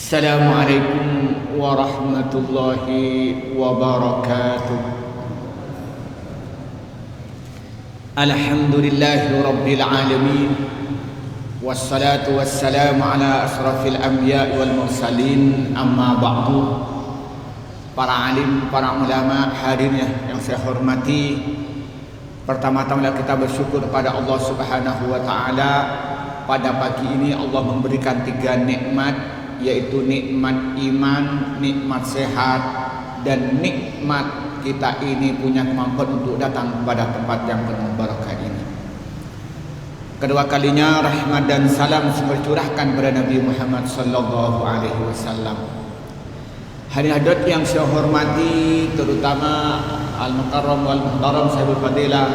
Assalamualaikum warahmatullahi wabarakatuh. Alhamdulillahi rabbil alamin. Wassalatu wassalamu ala asrafil anbiya wal mursalin. Amma ba'du. Para alim, para ulama, hadirin yang saya hormati, pertama-tama kita bersyukur kepada Allah Subhanahu wa taala. Pada pagi ini Allah memberikan 3 nikmat, yaitu nikmat iman, nikmat sehat, dan nikmat kita ini punya kemampuan untuk datang kepada tempat yang penuh barakah ini. Kedua kalinya rahmat dan salam tercurahkan kepada Nabi Muhammad sallallahu alaihi wasallam. Hadirin hadirat yang saya hormati, terutama al-mukarram wal muhtaram sahibul fadilah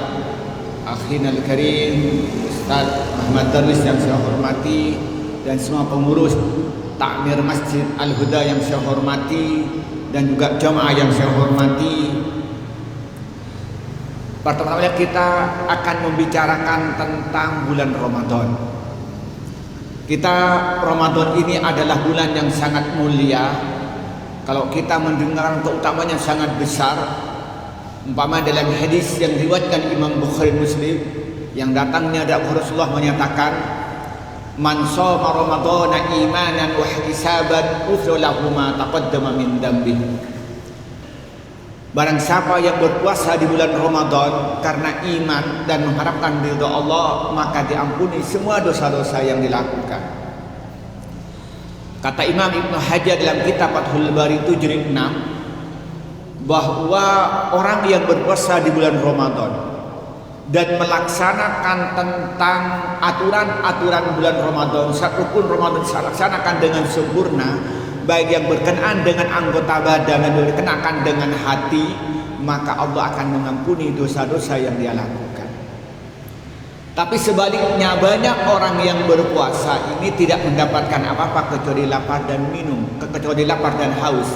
akhina al-karim Ustaz Muhammad Darwis yang saya hormati, dan semua pengurus takmir Masjid Al-Huda yang saya hormati, dan juga jamaah yang saya hormati. Pertama-tama kita akan membicarakan tentang bulan Ramadan. Ramadan ini adalah bulan yang sangat mulia. Kalau kita mendengar keutamanya sangat besar, umpama dalam hadis yang diriwayatkan Imam Bukhari Muslim yang datangnya dari Rasulullah menyatakan, man shoma ramadhana imanan wa ihtisaban ghufira lahu ma taqaddama min dhanbihi. Barang siapa yang berpuasa di bulan Ramadan karena iman dan mengharapkan ridha Allah, maka diampuni semua dosa-dosa yang dilakukan. Kata Imam Ibnu Hajar dalam kitab Fathul Bari 7 jilid 6, bahwa orang yang berpuasa di bulan Ramadan dan melaksanakan tentang aturan-aturan bulan Ramadan, rukun Ramadan dilaksanakan dengan sempurna, baik yang berkenaan dengan anggota badan dan berkenaan dengan hati, maka Allah akan mengampuni dosa-dosa yang dia lakukan. Tapi sebaliknya, banyak orang yang berpuasa ini tidak mendapatkan apa-apa kecuali lapar dan minum, kecuali lapar dan haus.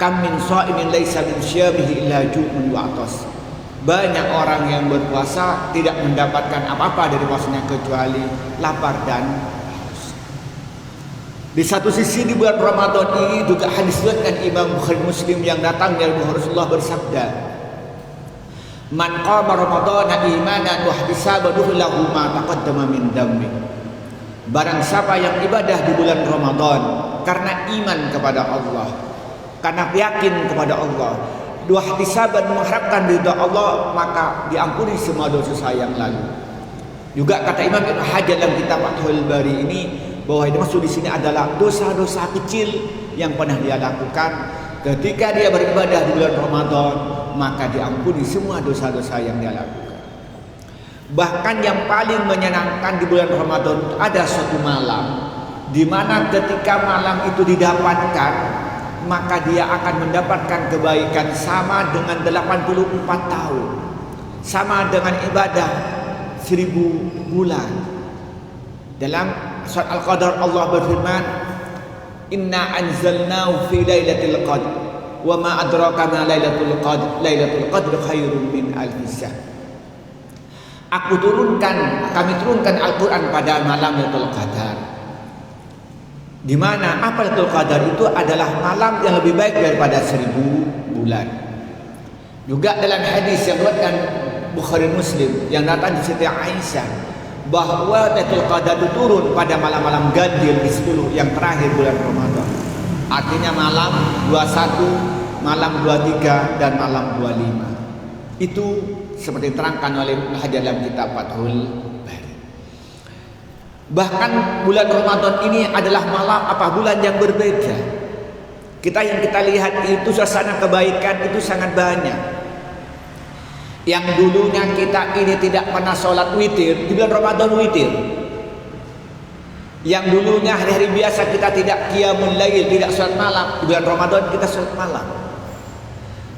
Kam min sha'imin laisa min syamihi illa ju'un wa atas. Banyak orang yang berpuasa tidak mendapatkan apa-apa dari puasanya kecuali lapar dan haus. Di satu sisi di bulan Ramadan ini juga hadis riwayat Imam Bukhari Muslim yang datang dari Rasulullah bersabda, man qama ramadhana imanan wa ihtisaban ghufira lahu ma taqaddama min dhanbi. Barang siapa yang ibadah di bulan Ramadan karena iman kepada Allah, karena yakin kepada Allah, dua ihtisaban mengharapkan ridha Allah, maka diampuni semua dosa yang lalu. Juga kata Imam Ibnu Hajar dalam kitab Fathul Bari ini, bahwa yang dimaksud di sini adalah dosa-dosa kecil yang pernah dia lakukan. Ketika dia beribadah di bulan Ramadan, maka diampuni semua dosa-dosa yang dia lakukan. Bahkan yang paling menyenangkan di bulan Ramadan, ada suatu malam di mana ketika malam itu didapatkan, maka dia akan mendapatkan kebaikan sama dengan 84 tahun, sama dengan ibadah 1000 bulan. Dalam surat Al-Qadar Allah berfirman, inna anzalnahu fi lailatul qadr wa ma adraka ma lailatul qadr, lailatul qadr khairun min alfi syahr. Kami turunkan Al-Quran pada malam Lailatul Qadar, di mana apa Lailatul Qadar itu adalah malam yang lebih baik daripada 1000 bulan. Juga dalam hadis yang diriwayatkan Bukhari Muslim yang datang dari Siti Aisyah, bahwa Lailatul Qadar itu turun pada malam-malam ganjil di 10 yang terakhir bulan Ramadan. Artinya malam 21, malam 23, dan malam 25. Itu seperti diterangkan oleh Ibnu Hajar dalam kitab Fathul Bari. Bahkan bulan Ramadan ini adalah bulan yang berbeda. Yang kita lihat itu suasana kebaikan itu sangat banyak. Yang dulunya kita ini tidak pernah sholat witir, di bulan Ramadan witir. Yang dulunya hari-hari biasa kita tidak qiyamul lail, tidak sholat malam, di bulan Ramadan kita sholat malam.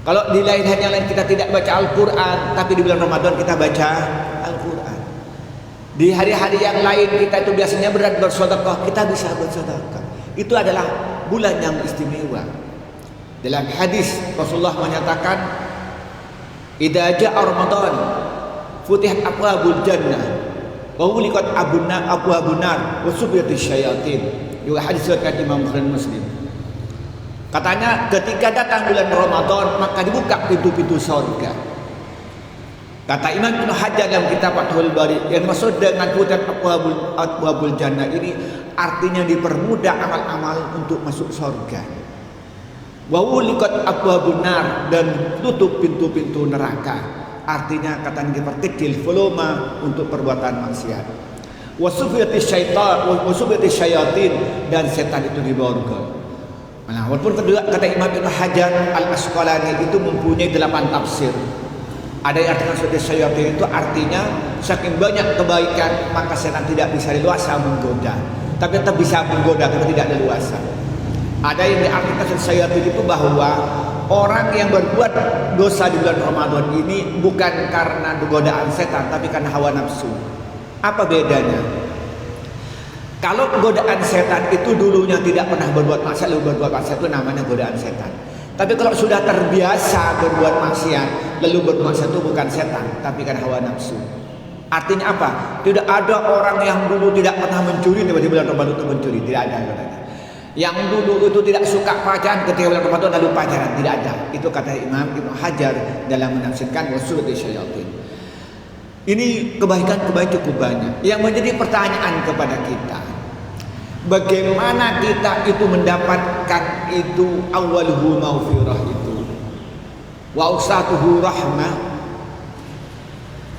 Kalau di lain hari yang lain kita tidak baca Al-Quran, tapi di bulan Ramadan kita baca Al-Quran. Di hari-hari yang lain kita itu biasanya berat bersedekah, kita bisa bersedekah. Itu adalah bulan yang istimewa. Dalam hadis Rasulullah menyatakan, idza jaa Ramadan futihat abwabul jannah wa ghuliqat abwabun nar wa subiyatis syayatin. juga hadis riwayat Imam Muslim. Katanya ketika datang bulan Ramadan maka dibuka pintu-pintu surga. Kata Imam Ibnu Hajar dalam kitab Fathul Bari, yang maksud dengan putat abwabul jannah ini artinya dipermudah amal-amal untuk masuk surga. Wa uliqat abwabun nar, dan tutup pintu-pintu neraka. Artinya katanya diperkecil volume untuk perbuatan maksiat. Wa sufiyatish syaitan wa sufiyatish syayatin, dan setan itu diborgol. Nah, walaupun kedua kata Imam Ibnu Hajar Al-Asqalani itu mempunyai 8 tafsir. Ada yang artikan sebagai syaitan itu artinya saking banyak kebaikan maka setan tidak bisa leluasa menggoda. Tapi tetap bisa menggoda tapi tidak leluasa. Ada yang diartikan sebagai syaitan itu bahwa orang yang berbuat dosa di bulan Ramadan ini bukan karena godaan setan tapi karena hawa nafsu. Apa bedanya? Kalau godaan setan itu dulunya tidak pernah berbuat maksiat, lalu berbuat maksiat itu namanya godaan setan. Tapi kalau sudah terbiasa berbuat maksiat, lalu berbuat maksiat itu bukan setan, tapi kan hawa nafsu. Artinya apa? Tidak ada orang yang dulu tidak pernah mencuri tiba-tiba bulan Ramadan itu mencuri, tidak ada katanya. Yang dulu itu tidak suka pacaran ketika bulan Ramadan lalu pacaran, tidak ada. Itu kata Imam Ibnu Hajar dalam menafsirkan wasuluti syayatin. Ini kebaikan-kebaikan cukup banyak. Yang menjadi pertanyaan kepada kita, bagaimana kita itu mendapatkan itu awwaluhu maghfirah itu, wa awsatuhu rahmah,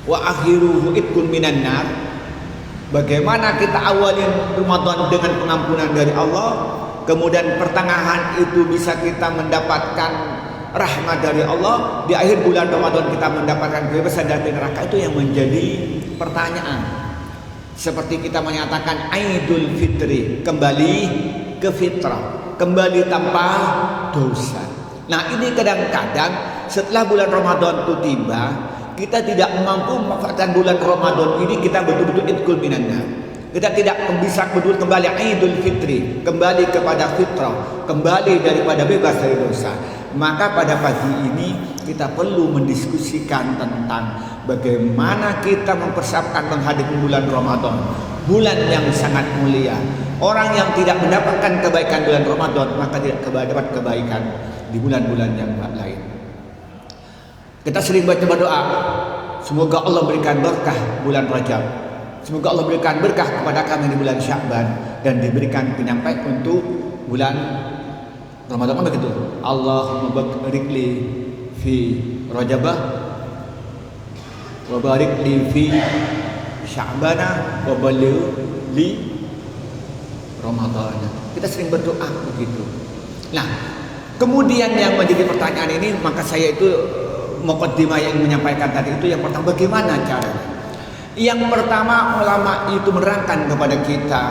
wa akhiruhu itqun minan nar. Bagaimana kita awalin Ramadan dengan pengampunan dari Allah, kemudian pertengahan itu bisa kita mendapatkan rahmat dari Allah, di akhir bulan Ramadan kita mendapatkan kebebasan dari neraka. Itu yang menjadi pertanyaan. Seperti kita menyatakan Aidul Fitri, kembali ke fitrah, kembali tanpa dosa. Nah, ini kadang-kadang setelah bulan Ramadan itu tiba, kita tidak mampu memanfaatkan bulan Ramadan ini, kita betul-betul itqul minan nar. Kita tidak bisa betul kembali Aidul Fitri, kembali kepada fitrah, kembali daripada bebas dari dosa. Maka pada pagi ini kita perlu mendiskusikan tentang bagaimana kita mempersiapkan menghadapi bulan Ramadan, bulan yang sangat mulia. Orang yang tidak mendapatkan kebaikan bulan Ramadan maka tidak dapat kebaikan di bulan-bulan yang lain. Kita sering baca doa, semoga Allah berikan berkah bulan Rajab, semoga Allah berikan berkah kepada kami di bulan Sya'ban, dan diberikan penyampaian untuk bulan Ramadan. Kan begitu, Allahumma barik li fi Rajabah wa barik li fi Sya'bana wa balligh li Ramadan. Kita sering berdoa begitu. Nah, kemudian yang menjadi pertanyaan ini, maka saya itu muqaddimah yang menyampaikan tadi itu, yang pertama bagaimana caranya? Yang pertama ulama itu menerangkan kepada kita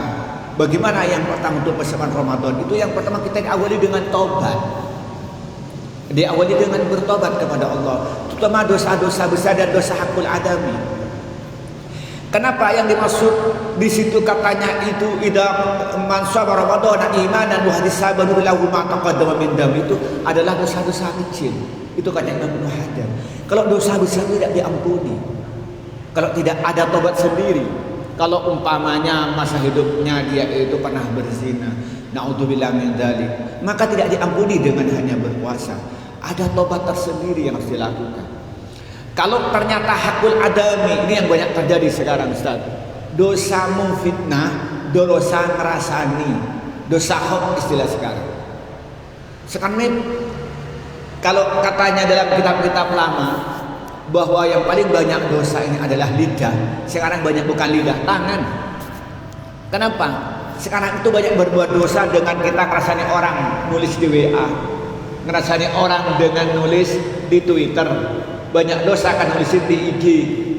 bagaimana yang pertama untuk persiapan Ramadan itu, yang pertama kita diawali dengan taubat. Diawali dengan bertobat kepada Allah, terutama dosa-dosa besar dan dosa hakul adami. Kenapa yang dimaksud di situ katanya itu idza man shaba Ramadan imanan wa ihtisaban lahu ma taqaddama min dam, itu adalah dosa-dosa kecil. Itu kata Imam Ibnu Hajar. Kalau dosa besar tidak diampuni, kalau tidak ada tobat sendiri. Kalau umpamanya masa hidupnya dia itu pernah berzina, naudzubillah min dzalik, maka tidak diampuni dengan hanya berpuasa. Ada tobat tersendiri yang harus dilakukan. Kalau ternyata hakul adami, ini yang banyak terjadi sekarang, Ustaz. Dosa memfitnah, dosa ngerasani, dosa hoax istilah sekarang. Sekarang ini kalau katanya dalam kitab-kitab lama bahwa yang paling banyak dosa ini adalah lidah. Sekarang banyak bukan lidah, tangan. Kenapa? Sekarang itu banyak berbuat dosa dengan kita ngerasani orang nulis di WA, ngerasani orang dengan nulis di Twitter, banyak dosa akan nulis di IG,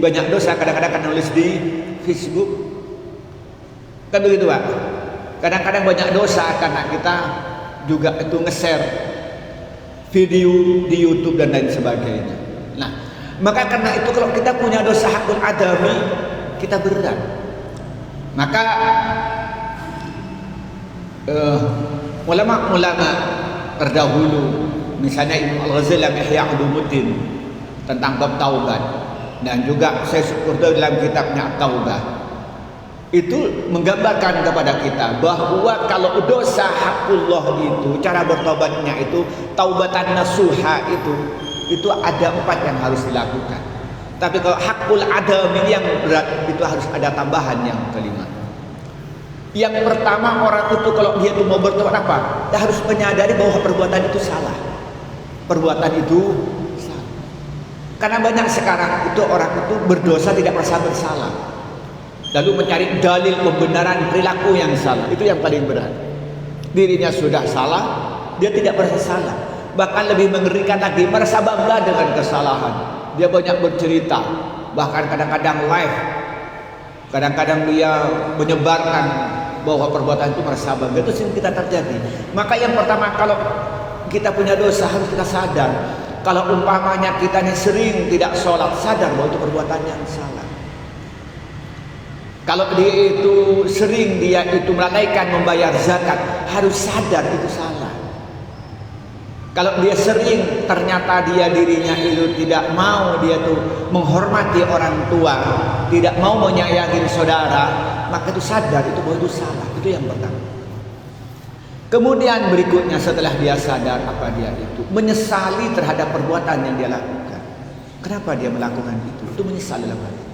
banyak dosa kadang-kadang akan nulis di Facebook. Kan begitu, Pak? Kadang-kadang banyak dosa karena kita juga itu nge-share video di YouTube dan lain sebagainya. Nah, maka karena itu kalau kita punya dosa hakul adami, kita berat. Maka ulama-ulama terdahulu, misalnya Ibnu Al-Ghazali dalam Ihya Ulumuddin tentang bab taubat, dan juga saya syukur dalam kitabnya Taubah, Itu menggambarkan kepada kita bahwa kalau dosa hakullah itu, cara bertobatnya itu taubatan nasuha itu ada 4 yang harus dilakukan. Tapi kalau hakul adam ini yang berat, itu harus ada tambahan yang kelima. Yang pertama, orang itu kalau dia itu mau bertobat apa? Dia harus menyadari bahwa perbuatan itu salah. Perbuatan itu salah. Karena banyak sekarang itu orang itu berdosa tidak merasa bersalah, lalu mencari dalil pembenaran perilaku yang salah. Itu yang paling berat. Dirinya sudah salah, dia tidak merasa salah. Bahkan lebih mengerikan lagi, merasa bangga dengan kesalahan. Dia banyak bercerita, bahkan kadang-kadang live. Kadang-kadang dia menyebarkan bahwa perbuatan itu merasa bangga. Itu sering kita terjadi. Maka yang pertama, kalau kita punya dosa harus kita sadar. Kalau umpamanya kita ini sering tidak sholat, sadar bahwa itu perbuatan yang salah. Kalau dia itu sering dia itu melalaikan membayar zakat, harus sadar itu salah. Kalau dia sering ternyata dirinya itu tidak mau dia tuh menghormati orang tua, tidak mau menyayangi saudara, maka itu sadar itu bahwa itu salah. Itu yang pertama. Kemudian berikutnya setelah dia sadar apa dia itu, menyesali terhadap perbuatan yang dia lakukan. Kenapa dia melakukan itu? Itu menyesal dalam hati.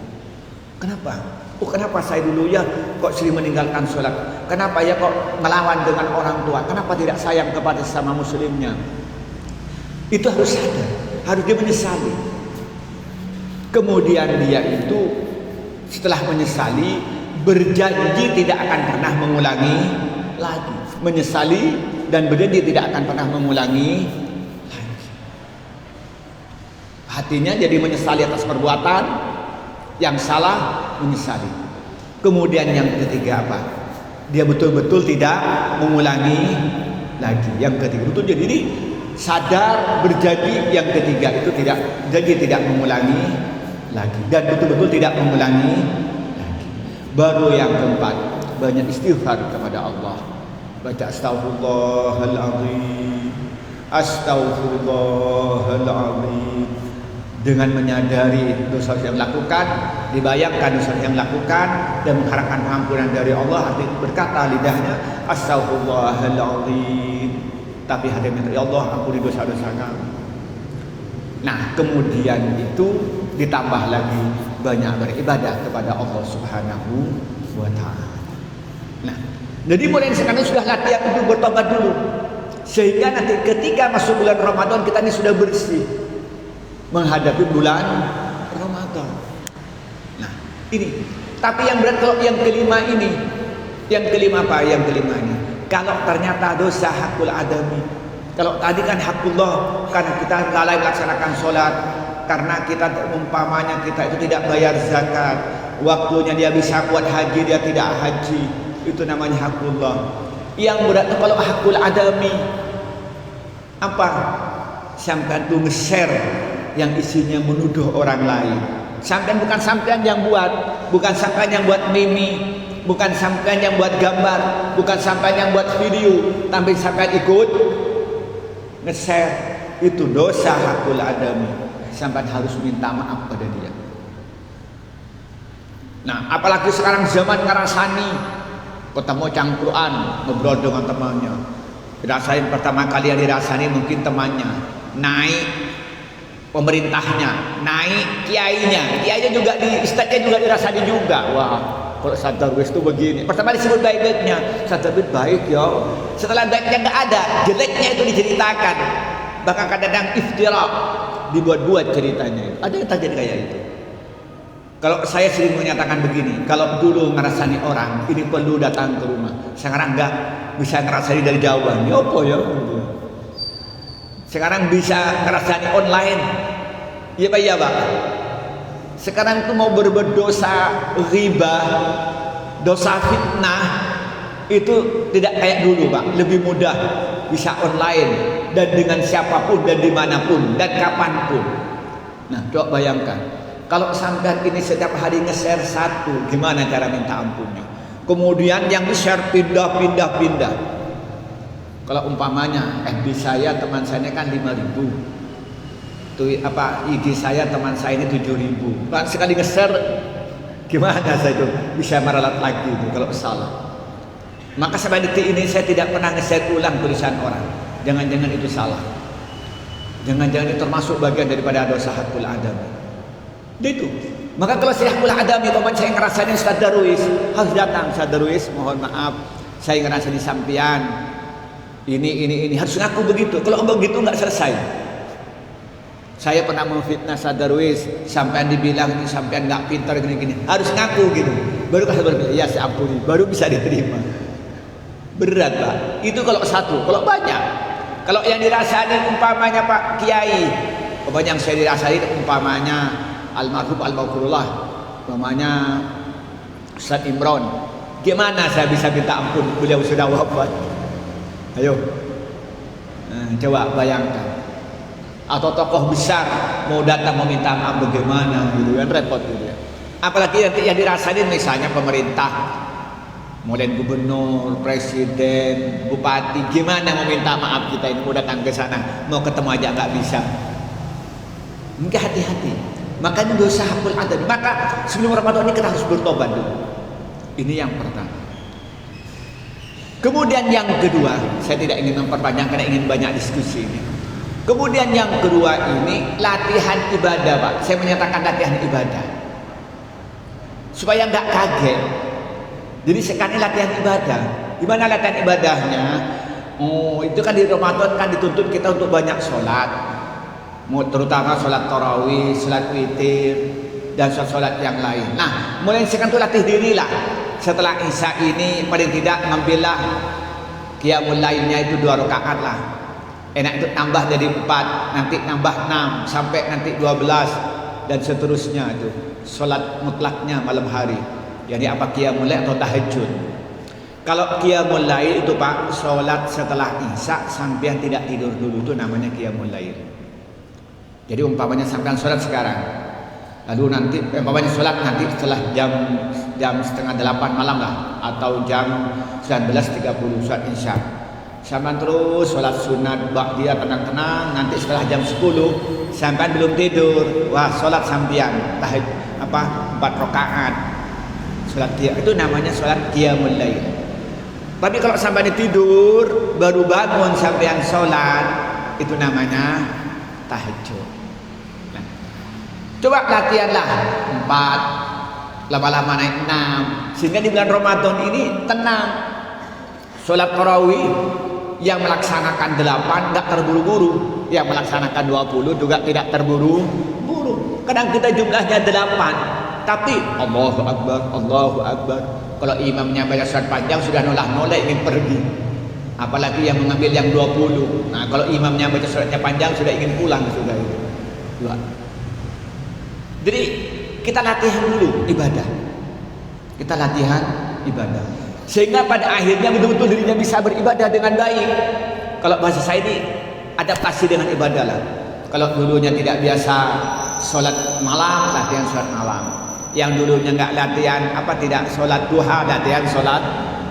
Kenapa? Kenapa saya dulu ya kok sering meninggalkan sholat? Kenapa ya kok melawan dengan orang tua? Kenapa tidak sayang kepada sesama muslimnya? Itu harus sadar, harus dia menyesali. Kemudian dia itu setelah menyesali berjanji tidak akan pernah mengulangi lagi. Menyesali dan berjanji tidak akan pernah mengulangi lagi. Hatinya jadi menyesali atas perbuatan yang salah, menyesali. Kemudian yang ketiga apa? Dia betul-betul tidak mengulangi lagi. Yang ketiga betul jadi ini sadar, berjanji. Yang ketiga itu tidak jadi tidak mengulangi lagi dan betul-betul tidak mengulangi lagi. Baru yang keempat, banyak istighfar kepada Allah. Baca astaghfirullahaladzim, astaghfirullahaladzim. Dengan menyadari dosa yang dilakukan, dibayangkan dosa yang dilakukan dan mengharapkan pengampunan dari Allah, arti berkata lidahnya astaghfirullahaladzim, tapi hatinya ya Allah ampuni dosa-dosa kami. Nah kemudian itu ditambah lagi banyak beribadah kepada Allah Subhanahu wa ta'ala. Nah jadi mulai sekarang sudah latihan untuk bertobat dulu, sehingga nanti ketika masuk bulan Ramadan kita ini sudah bersih menghadapi bulan Ramadan. Nah ini, tapi yang berat kalau yang kelima ini, yang kelima apa? Yang kelima ini, kalau ternyata dosa hakul adami. Kalau tadi kan hakullah, karena kita lalai melaksanakan sholat, karena kita umpamanya kita itu tidak bayar zakat, waktunya dia bisa buat haji dia tidak haji, itu namanya hakullah. Yang berat kalau hakul adami apa? Sampai itu nge-share yang isinya menuduh orang lain. Sampean bukan sampean yang buat, bukan sampean yang buat mimi, bukan sampean yang buat gambar, bukan sampean yang buat video, tapi sampean ikut nge-share. Itu dosa hakul adami. Sampean harus minta maaf pada dia. Nah, apalagi sekarang zaman ngerasani, ketemu cangkruan, ngobrol dengan temannya. Dirasain pertama kali yang dirasani mungkin temannya, naik pemerintahnya, naik kiainya juga di ustadznya juga dirasani juga. Wah, kalau sadar wis itu begini. Pertama disebut baik-baiknya, sadar baik ya. Setelah baiknya nggak ada, jeleknya itu diceritakan. Bahkan kadang-kadang iftira, dibuat-buat ceritanya. Ada yang terjadi kayak itu. Kalau saya sering menyatakan begini, kalau dulu ngerasani orang, ini perlu datang ke rumah. Sekarang enggak, bisa ngerasani dari jauhan. Ya apa ya? Sekarang bisa ngerasani online. Iya Pak, iya Pak. Sekarang itu mau berbuat dosa riba, dosa fitnah, itu tidak kayak dulu Pak. Lebih mudah, bisa online dan dengan siapapun dan dimanapun dan kapanpun. Nah, coba bayangkan. Kalau sampean ini setiap hari nge-share satu, gimana cara minta ampunnya? Kemudian yang di-share pindah. Kalau umpamanya FB saya teman saya kan 5.000. Tuh apa IG saya teman saya ini 7.000. Sekali nge-share Gimana saya itu bisa meralat lagi itu kalau salah? Maka sampai detik ini saya tidak pernah nge-share ulang tulisan orang. Jangan-jangan itu salah. Jangan-jangan itu termasuk bagian daripada dosa hakul adam. Itu. Maka kalau saya hakul adam itu saya ngerasain Ustaz Darwis harus datang. Ustaz Darwis, mohon maaf, saya ngerasa di sampean. Ini harus ngaku begitu. Kalau begitu nggak selesai. Saya pernah memfitnah Ustaz Darwis, sampean dibilang ini sampean nggak pintar gini-gini. Harus ngaku gitu. Baru kasih berbilang, ya saya ampuni, baru bisa diterima. Berat Pak. Itu kalau satu, kalau banyak. Kalau yang dirasain umpamanya Pak Kiai, umpamanya yang saya dirasain umpamanya almarhum Al-Maghfurullah, umpamanya Ustaz Imron. Gimana saya bisa minta ampun? Beliau sudah wafat. Ayo, coba bayangkan. Atau tokoh besar mau datang meminta maaf bagaimana gitu kan, repot gitu ya. Apalagi yang dirasain misalnya pemerintah, mulai gubernur, presiden, bupati, gimana mau minta maaf kita ini mau datang ke sana, mau ketemu aja nggak bisa. Mungkin hati-hati. Makanya dosa hakul adab. Maka sebelum Ramadan ini kita harus bertobat dulu. Ini yang pertama. Kemudian yang kedua, saya tidak ingin memperpanjang karena ingin banyak diskusi ini. Kemudian yang kedua ini latihan ibadah Pak. Saya menyatakan latihan ibadah supaya nggak kaget. Jadi sekarang ini latihan ibadah. Gimana latihan ibadahnya? Oh, itu kan di Ramadan kan dituntut kita untuk banyak sholat, terutama sholat tarawih, sholat witir, dan sholat yang lain. Nah, mulai sekarang itu latih dirilah. Setelah Isya ini paling tidak ngambillah qiyamul lailnya itu 2 rakaat lah. Enak itu tambah jadi 4, nanti nambah 6, sampai nanti 12 dan seterusnya itu. Sholat mutlaknya malam hari. Jadi apa qiyamul lail atau tahajud. Kalau qiyamul lail itu Pak, sholat setelah Isya sampai tidak tidur dulu, itu namanya qiyamul lail. Jadi umpamanya sampai sholat sekarang, lalu nanti umpamanya sholat nanti setelah jam setengah 8 malam lah, atau jam 19.30 sholat Isya. Sampai terus sholat sunat ba'diyah tenang-tenang, nanti setelah jam 10 sampai belum tidur, wah sholat sambian tahajud 4 rakaat sholat qiyam, itu namanya sholat qiyamul lail. Tapi kalau sampai tidur baru bangun sampai sholat, itu namanya tahajud. Nah, coba latihanlah 4, lama-lama naik 6, sehingga di bulan Ramadan ini tenang. Sholat tarawih yang melaksanakan 8 nggak terburu-buru, yang melaksanakan 20 juga tidak terburu-buru. Kadang kita jumlahnya 8, tapi Allahu Akbar, Allahu Akbar. Kalau imamnya baca surat panjang sudah nolak-nolak ingin pergi. Apalagi yang mengambil yang 20. Nah, kalau imamnya baca suratnya panjang sudah ingin pulang sudah itu. Jadi kita latihan dulu ibadah. Kita latihan ibadah. Sehingga pada akhirnya betul-betul dirinya bisa beribadah dengan baik. Kalau bahasa saya ini adaptasi dengan ibadah lah. Kalau dulunya tidak biasa sholat malam, latihan sholat malam. Yang dulunya nggak latihan tidak sholat duha, latihan sholat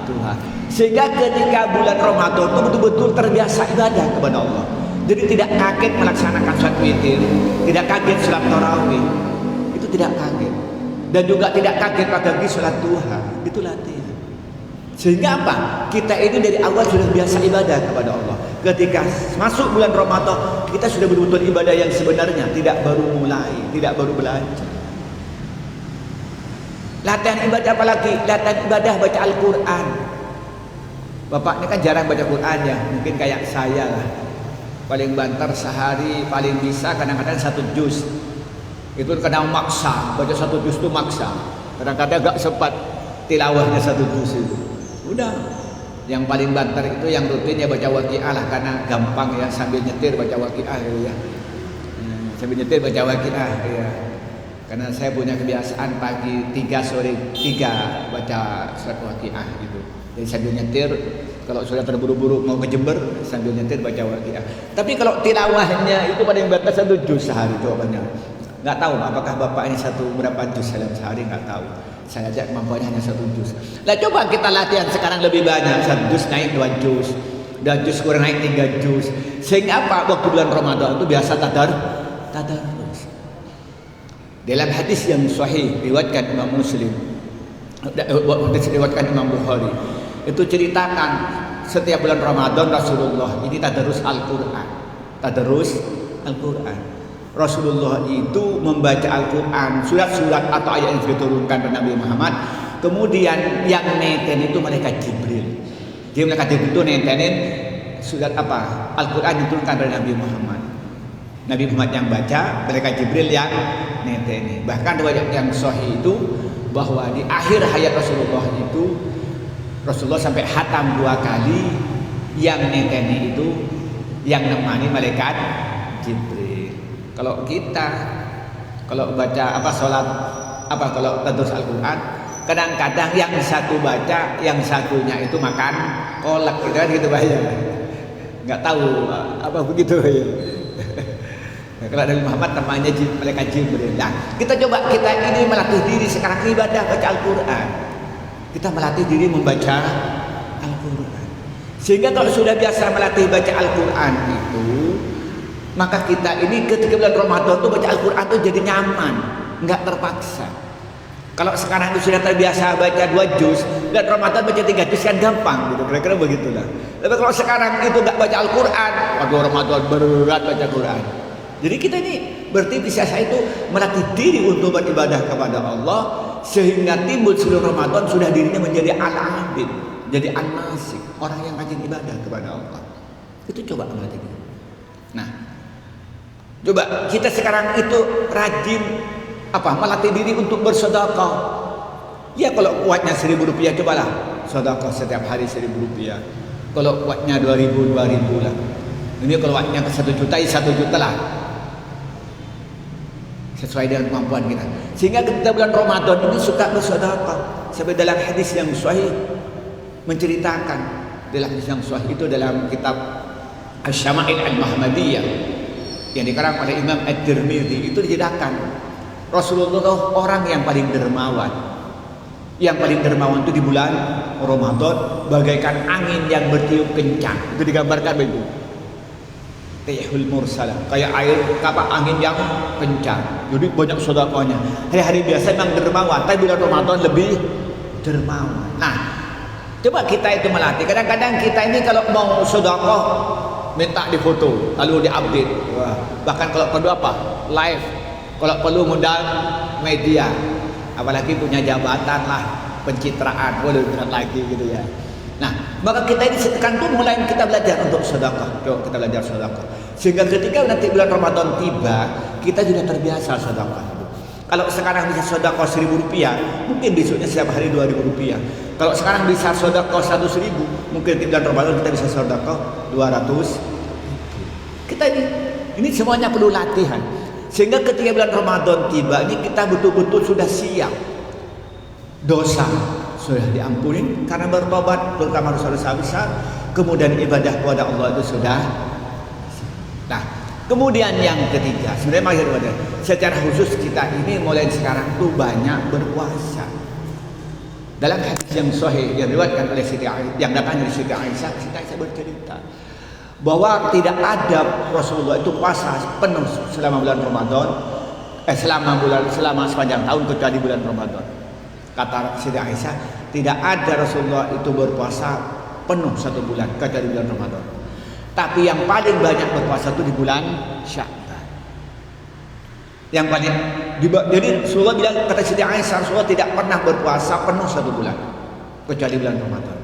duha. Sehingga ketika bulan Ramadan itu betul-betul terbiasa ibadah kepada Allah. Jadi tidak kaget melaksanakan sholat witir, tidak kaget sholat tarawih, itu tidak kaget. Dan juga tidak kaget pagi sholat duha, itu latihan. Sehingga apa? Kita ini dari awal sudah biasa ibadah kepada Allah. Ketika masuk bulan Ramadan, kita sudah betul-betul ibadah yang sebenarnya, tidak baru mulai, tidak baru belajar. Latihan ibadah apalagi? Latihan ibadah baca Al-Quran. Bapak ini kan jarang baca Quran ya, mungkin kayak saya lah. Paling banter sehari, paling bisa kadang-kadang 1 juz. Itu kadang maksa, baca 1 juz itu maksa. Kadang-kadang gak sempat tilawahnya 1 juz itu. Udah, yang paling banter itu yang rutin ya baca Waqiah lah, karena gampang ya, sambil nyetir baca Waqiah gitu ya. Sambil nyetir baca Waqiah ya. Karena saya punya kebiasaan pagi 3 sore 3 baca surat Waqiah gitu. Jadi sambil nyetir, kalau sudah terburu-buru mau ke Jember sambil nyetir baca Waqiah. Tapi kalau tilawahnya itu paling banter 1 juz sehari jawabannya. Nggak tahu apakah bapak ini berapa juz dalam sehari, nggak tahu. Saya ajak kemampuannya hanya 1 juz. Nah coba kita latihan sekarang lebih banyak. 1 juz naik 2 juz, 2 juz kurang naik 3 juz. Sehingga apa? Waktu bulan Ramadan itu biasa tadarus. Dalam hadis yang sahih riwayatkan Imam Muslim, diriwayatkan Imam Bukhari, itu ceritakan setiap bulan Ramadan Rasulullah ini tadarus Al-Quran. Tadarus Al-Quran. Rasulullah itu membaca Al-Quran, surat-surat atau ayat yang diturunkan kepada Nabi Muhammad. Kemudian yang neten itu malaikat Jibril. Jadi malaikat Jibril itu netenin surat apa? Al-Quran diturunkan kepada Nabi Muhammad. Nabi Muhammad yang baca, malaikat Jibril yang neteni. Bahkan riwayat yang sahih itu bahwa di akhir hayat Rasulullah itu Rasulullah sampai khatam 2 kali, yang neteni itu yang nemani malaikat Jibril. Kalau kita baca salat kalau tadarus Al-Quran, kadang-kadang yang satu baca, yang satunya itu makan kolak gitu kan, gitu bahaya. Nggak tahu apa begitu ya. Kalau Nabi Muhammad namanya malaikat Jibril. Nah, kita ini melatih diri sekarang ibadah baca Al-Quran. Kita melatih diri membaca Al-Quran. Sehingga kalau sudah biasa melatih baca Al-Quran itu, maka kita ini ketika bulan Ramadan itu baca Al-Quran itu jadi nyaman, nggak terpaksa. Kalau sekarang itu sudah terbiasa baca 2 juz, dan Ramadan baca 3 juz kan gampang gitu, kira-kira begitulah. Tapi kalau sekarang itu nggak baca Al-Quran, waduh Ramadan berat baca Quran. Jadi kita ini berarti bisa itu melatih diri untuk beribadah kepada Allah, sehingga timbul sebelum Ramadan sudah dirinya menjadi al-abid, jadi an-nasik, orang yang rajin ibadah kepada Allah. Itu coba melatih diri. Nah, coba kita sekarang itu rajin melatih diri untuk bersedekah. Ya kalau kuatnya 1.000 rupiah, cobalah sedekah setiap hari 1.000 rupiah. Kalau kuatnya 2.000 lah. Ini kalau kuatnya 1 juta, 1 juta lah. Sesuai dengan kemampuan kita. Sehingga ketika bulan Ramadan ini suka bersedekah. Sampai dalam hadis yang sahih menceritakan, dalam hadis yang sahih itu dalam kitab Asy-Syama'il Al-Muhammadiyah yang dikarang oleh Imam At-Tirmidzi, itu dijelaskan Rasulullah orang yang paling dermawan. Yang paling dermawan itu di bulan Ramadan bagaikan angin yang bertiup kencang. Itu digambarkan begitu. Rihul mursalah, kayak air angin yang kencang. Jadi banyak sedekahnya. Hari-hari biasa memang dermawan, tapi bulan Ramadan lebih dermawan. Nah, coba kita itu melatih. Kadang-kadang kita ini kalau mau sedekah minta difoto, lalu diupdate. Wah, bahkan kalau perlu live. Kalau perlu ngundang media, apalagi punya jabatan lah, pencitraan, waduh berat lagi gitu ya. Nah, maka kita ini sekarang tuh mulai kita belajar untuk sedekah. Kita belajar sedekah. Sehingga ketika nanti bulan Ramadan tiba, kita sudah terbiasa sedekah. Kalau sekarang bisa sedekah 1.000 rupiah, mungkin besoknya setiap hari 2.000 rupiah. Kalau sekarang bisa sedekah 100.000, mungkin di bulan Ramadan kita bisa sedekah 200. Kita ini semuanya perlu latihan. Sehingga ketika bulan Ramadan tiba, ini kita betul-betul sudah siap. Dosa sudah diampuni karena bertobat, terutama dosa-dosa besar. Kemudian ibadah kepada Allah itu sudah. Nah, kemudian yang ketiga, sebenarnya secara khusus kita ini mulai sekarang tuh banyak berpuasa. Dalam hadis yang sahih yang diriwayatkan oleh Siti Aisyah, yang datang dari Siti Aisyah bercerita bahwa tidak ada Rasulullah itu puasa penuh selama bulan Ramadan, selama sepanjang tahun kecuali bulan Ramadan. Kata Siti Aisyah, tidak ada Rasulullah itu berpuasa penuh 1 bulan kecuali bulan Ramadan. Tapi yang paling banyak berpuasa itu di bulan Sya'ban. Yang paling jadi Rasulullah bilang, kata Siti Aisyah, Rasulullah tidak pernah berpuasa penuh 1 bulan kecuali bulan Ramadan.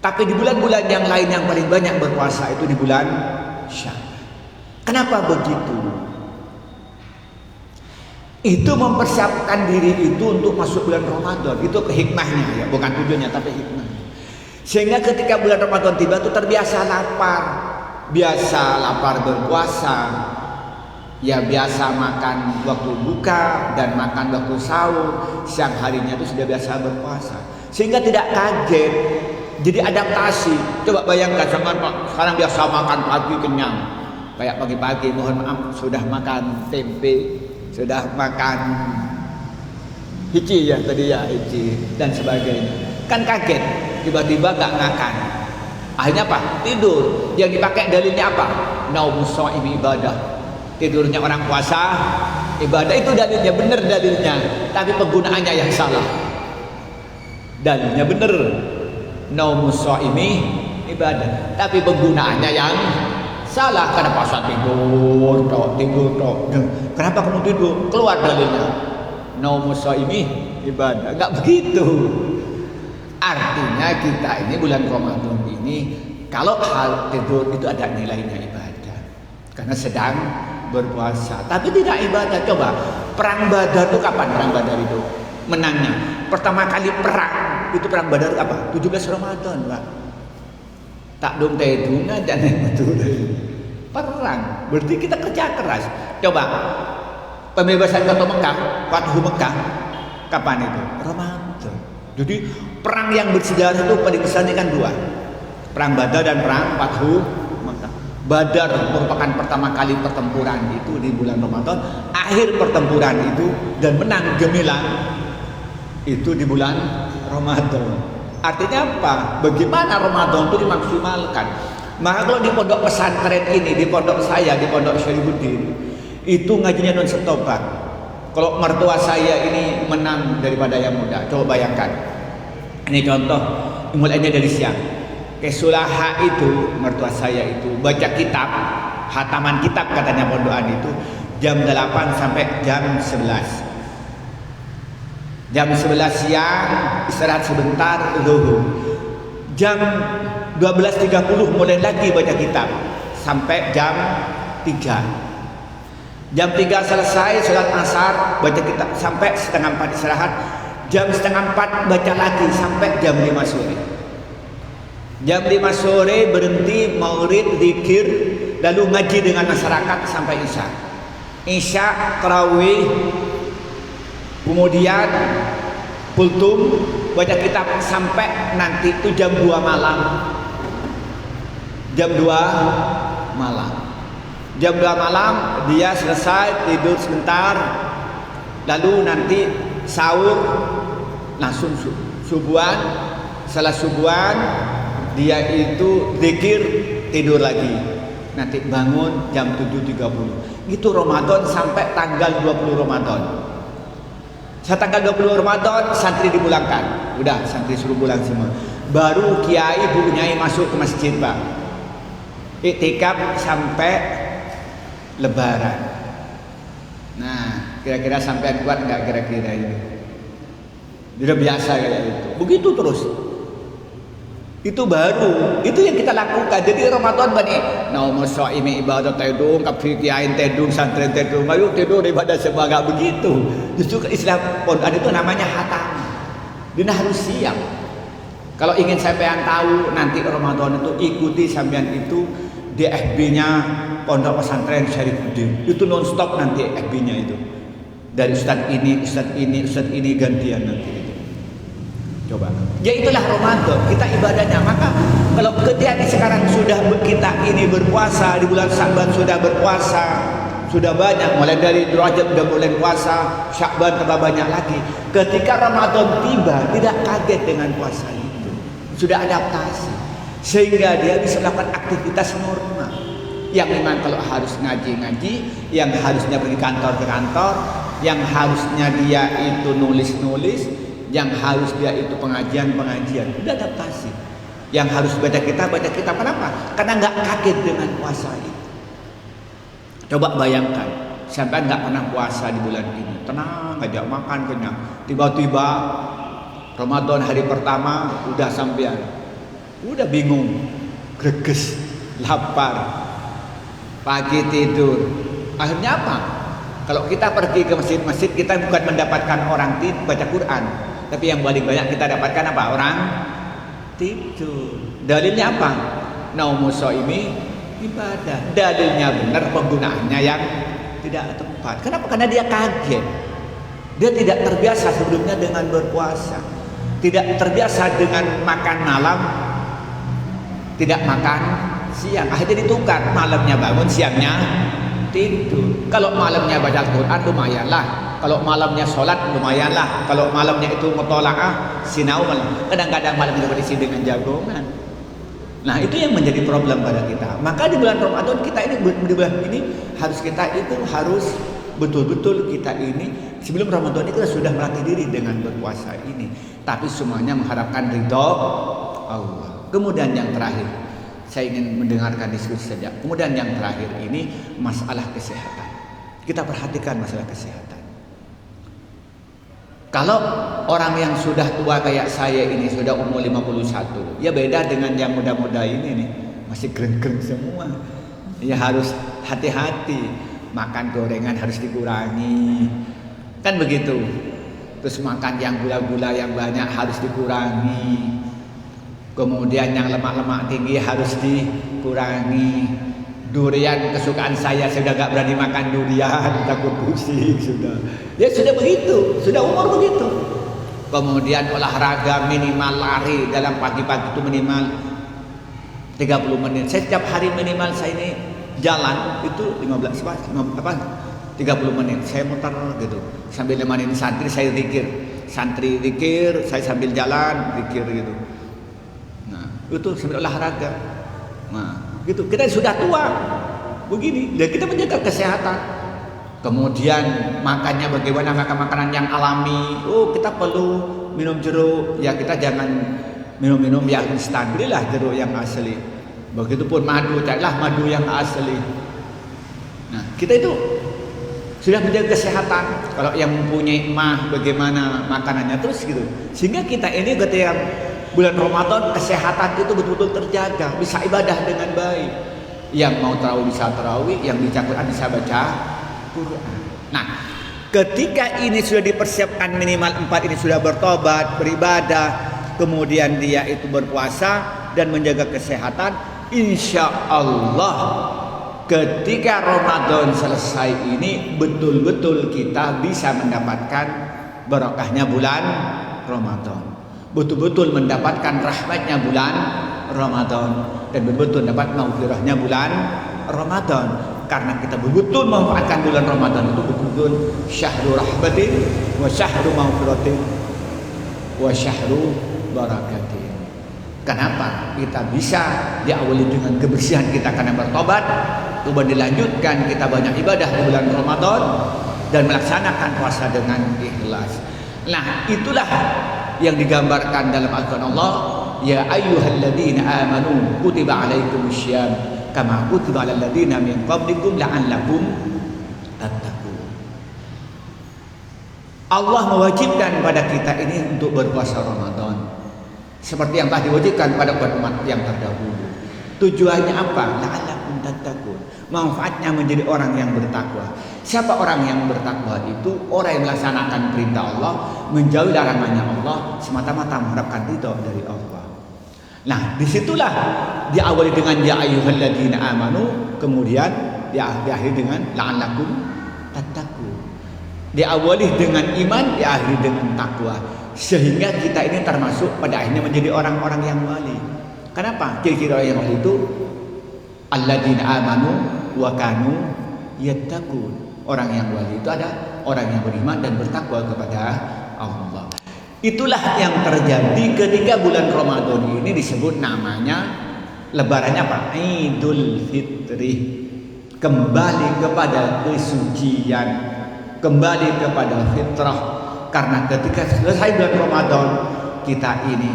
Tapi di bulan-bulan yang lain yang paling banyak berpuasa itu di bulan Sya'ban. Kenapa begitu? Itu mempersiapkan diri itu untuk masuk bulan Ramadan. Itu hikmahnya ya, bukan tujuannya tapi hikmahnya. Sehingga ketika bulan Ramadan tiba itu terbiasa lapar. Biasa lapar berpuasa. Ya biasa makan waktu buka dan makan waktu sahur. Siang harinya itu sudah biasa berpuasa. Sehingga tidak kaget. Jadi adaptasi. Coba bayangkan sekarang biasa makan pagi kenyang. Kayak pagi-pagi mohon maaf sudah makan tempe, sudah makan hiji ya tadi ya, hiji dan sebagainya. Kan kaget, tiba-tiba gak makan. Akhirnya apa? Tidur. Yang dipakai dalilnya apa? Naum shaim ibadah. Tidurnya orang puasa ibadah, itu dalilnya benar dalilnya, tapi penggunaannya yang salah. Dalilnya benar, naumus shaimi ibadah, tapi penggunaannya yang salah. Karena puasa tidur tok. Kenapa kamu tidur? Keluar dalilnya, naumus shaimi ibadah. Enggak begitu. Artinya kita ini bulan Ramadan ini, kalau hal tidur itu ada nilainya ibadah, karena sedang berpuasa, tapi tidak ibadah. Coba perang Badar itu kapan perang Badar itu menangnya? Pertama kali perang itu perang Badar apa? 17 Ramadan, Pak. Tak dong tedungan dan betul. Perang berarti kita kerja keras. Coba pembebasan kota Mekah, Fathu Mekah kapan itu? Ramadan. Jadi perang yang bersejarah itu paling besar ini kan dua, perang Badar dan perang Fathu Mekah. Badar merupakan pertama kali pertempuran itu di bulan Ramadan, akhir pertempuran itu dan menang gemilang itu di bulan Ramadan. Artinya apa? Bagaimana Ramadan itu dimaksimalkan? Maka kalau di pondok pesantren ini, di pondok saya, di pondok Syarifuddin, itu ngajinya non stop, Pak. Kalau mertua saya ini menang daripada yang muda, coba bayangkan. Ini contoh, mulainya dari siang. Kesulaha itu, mertua saya itu baca kitab, hataman kitab katanya pondokan itu jam 8 sampai jam 11. Jam 11 siang istirahat sebentar, zuhur. Jam 12.30 mulai lagi baca kitab sampai jam 3. Jam 3 selesai sholat asar, baca kitab sampai setengah 4 istirahat. Jam setengah 4 baca lagi sampai jam 5 sore. Jam 5 sore berhenti maulid, zikir, lalu ngaji dengan masyarakat sampai isya. Isya, tarawih, kemudian kultum, baca kitab sampai nanti itu jam 2 malam. Jam 2 malam. Jam 2 malam dia selesai tidur sebentar, lalu nanti sahur, langsung subuhan. Setelah subuhan dia itu zikir, tidur lagi, nanti bangun jam 7.30. Itu Ramadan sampai tanggal 20 Ramadan. Tanggal 20 Ramadan santri dipulangkan, udah santri suruh pulang semua. Baru kiai bu nyai masuk ke masjid, Pak. Iktikaf sampai Lebaran. Nah, kira-kira sampai kuat nggak kira-kira ini? Sudah biasa kayak itu. Begitu terus. Itu baru, itu yang kita lakukan. Jadi Ramadan bani, naumus shaimi ibadah tedung, kafikiain tedung, santri tedung, ayo tidur ibadah semua, nggak begitu. Justru Islam pondokan itu namanya hatam. Dia harus siap. Kalau ingin sampean tahu nanti Ramadan itu, ikuti sampean itu di FB-nya Pondok Pesantren Syarifuddin. Itu non-stop nanti FB-nya itu. Dari ustadz ini gantian nanti itu. Coba. Ya itulah Ramadan, kita ibadahnya. Maka kalau ketika sekarang sudah kita ini berpuasa, di bulan Sya'ban sudah berpuasa, sudah banyak, mulai dari Rajab sudah mulai puasa, Sya'ban tambah banyak lagi. Ketika Ramadan tiba, tidak kaget dengan puasa itu. Sudah adaptasi. Sehingga dia bisa melakukan aktivitas normal. Yang memang kalau harus ngaji-ngaji, yang harusnya pergi kantor ke kantor, yang harusnya dia itu nulis-nulis, yang harus dia itu pengajian-pengajian, udah adaptasi. Yang harus baca kitab, kenapa? Karena nggak kaget dengan puasa itu. Coba bayangkan, sampai nggak pernah puasa di bulan ini, tenang aja makan kenyang. Tiba-tiba Ramadan hari pertama udah sampean, udah bingung, greges, lapar, pagi tidur. Akhirnya apa? Kalau kita pergi ke masjid-masjid, kita bukan mendapatkan orang baca Quran, tapi yang paling banyak kita dapatkan apa? Orang tidur. Dalilnya apa? Naumus shaimi ibadah. Dalilnya benar, penggunaannya yang tidak tepat. Kenapa? Karena dia kaget. Dia tidak terbiasa sebelumnya dengan berpuasa, tidak terbiasa dengan makan malam, tidak makan siang. Akhirnya ditukar, malamnya bangun, siangnya tidur. Kalau malamnya baca Quran lumayanlah, kalau malamnya sholat lumayanlah, kalau malamnya itu mutola'ah sinau malam. Kadang-kadang malam juga berisi dengan jagongan. Nah, itu yang menjadi problem pada kita. Maka di bulan Ramadan kita ini, di bulan ini harus betul-betul kita ini sebelum Ramadan ini kita sudah melatih diri dengan berpuasa ini. Tapi semuanya mengharapkan ridho Allah. Kemudian yang terakhir, saya ingin mendengarkan diskusi saja. Kemudian yang terakhir ini masalah kesehatan. Kita perhatikan masalah kesehatan. Kalau orang yang sudah tua kayak saya ini, sudah umur 51, ya beda dengan yang muda-muda ini nih, masih keren-keren semua. Ya harus hati-hati, makan gorengan harus dikurangi, kan begitu. Terus makan yang gula-gula yang banyak harus dikurangi. Kemudian yang lemak-lemak tinggi harus dikurangi. Durian kesukaan saya sudah gak berani makan durian, takut pusing sudah. Ya sudah begitu, sudah umur begitu. Kemudian olahraga minimal lari dalam pagi-pagi itu minimal 30 menit. Saya setiap hari minimal saya ini jalan itu 30 menit. Saya muter gitu sambil nemenin santri saya zikir, saya sambil jalan zikir gitu. Nah, itu sambil olahraga. Nah, gitu. Kita sudah tua begini dan kita menjaga kesehatan. Kemudian makannya bagaimana, makan makanan yang alami. Oh, kita perlu minum jeruk, ya kita jangan minum yang instan, belilah jeruk yang asli. Begitupun madu, carilah madu yang asli. Nah, kita itu sudah menjaga kesehatan. Kalau yang mempunyai emah bagaimana makanannya terus gitu. Sehingga kita ini ketika bulan Ramadan kesehatan itu betul-betul terjaga, bisa ibadah dengan baik. Yang mau tarawih bisa tarawih, yang baca Quran bisa baca Quran. Nah, ketika ini sudah dipersiapkan minimal 4 ini sudah bertobat, beribadah, kemudian dia itu berpuasa dan menjaga kesehatan, insya Allah ketika Ramadan selesai ini betul-betul kita bisa mendapatkan barokahnya bulan Ramadan. Betul-betul mendapatkan rahmatnya bulan Ramadan dan betul-betul dapat maghfirahnya bulan Ramadan. Karena kita betul-betul memanfaatkan bulan Ramadan itu betul-betul syahrul rahmatin wa syahrul maghfiratin wa syahrul barakatin. Kenapa? Kita bisa diawali dengan kebersihan kita karena bertobat, kemudian dilanjutkan kita banyak ibadah di bulan Ramadan dan melaksanakan puasa dengan ikhlas. Nah, itulah yang digambarkan dalam Al-Quran Allah, ya ayyuhalladzina amanu kutiba alaikumussyam kama kutiba alal ladzina min qablikum la'allakum tattaqun. Allah mewajibkan pada kita ini untuk berpuasa Ramadan seperti yang telah diwajibkan pada umat yang terdahulu. Tujuannya apa? La'allakum tattaqun. Manfaatnya menjadi orang yang bertakwa. Siapa orang yang bertakwa itu? Orang yang melaksanakan perintah Allah, menjauhi larangannya Allah, semata-mata mengharapkan ridho dari Allah. Nah, disitulah diawali dengan ya ayyuhalladzina amanu, kemudian diakhiri dengan la'allakum tattaqun. Diawali dengan iman, diakhiri dengan takwa. Sehingga kita ini termasuk pada akhirnya menjadi orang-orang yang wali. Kenapa? Ciri-ciri orang yang wali itu alladzina amanu wa kanu yattaqun. Orang yang wali itu ada orang yang beriman dan bertakwa kepada Allah. Itulah yang terjadi ketika bulan Ramadan ini disebut namanya lebarannya apa? Idul Fitri. Kembali kepada kesucian, kembali kepada fitrah. Karena ketika selesai bulan Ramadan kita ini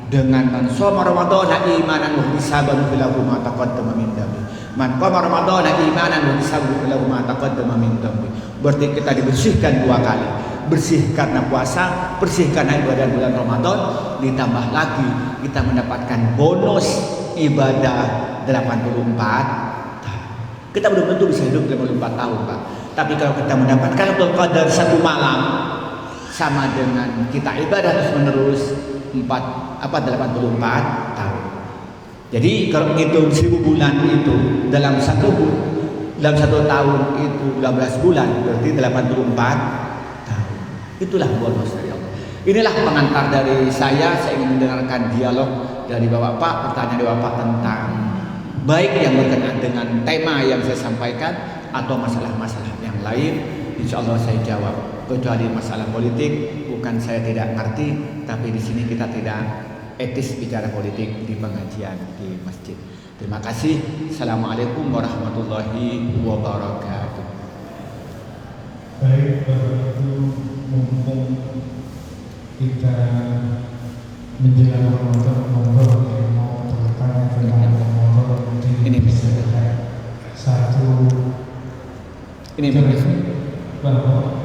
dengan mensoma Ramadan imanan wa hisaban filahu ma taqaddama min dhanbi. Man qama Ramadan imanan wa hisaban filahu ma taqaddama min dhanbi. Berarti kita dibersihkan 2 kali. Bersih karena puasa, bersih karena ibadah bulan Ramadan, ditambah lagi kita mendapatkan bonus ibadah 84 tahun. Kita belum tentu bisa hidup 84 tahun, Pak. Tapi kalau kita mendapatkan Lailatul Qadar 1 malam sama dengan kita ibadah terus menerus 84 tahun. Jadi kalau hitung 1000 bulan itu dalam satu tahun itu 12 bulan berarti 84 tahun. Itulah bonus dari Allah. Inilah pengantar dari saya ingin mendengarkan dialog dari Bapak, pertanyaan dari Bapak tentang baik yang berkenaan dengan tema yang saya sampaikan atau masalah-masalah yang lain. Insya Allah saya jawab. Kecuali masalah politik, bukan saya tidak ngerti, tapi di sini kita tidak etis bicara politik di pengajian di masjid. Terima kasih. Assalamualaikum warahmatullahi wabarakatuh. Baik, Bapak Ibu, mumpung kita menjelang Ramadan, motor yang mau bertanya tentang motor ini bisa satu ini bisa bahwa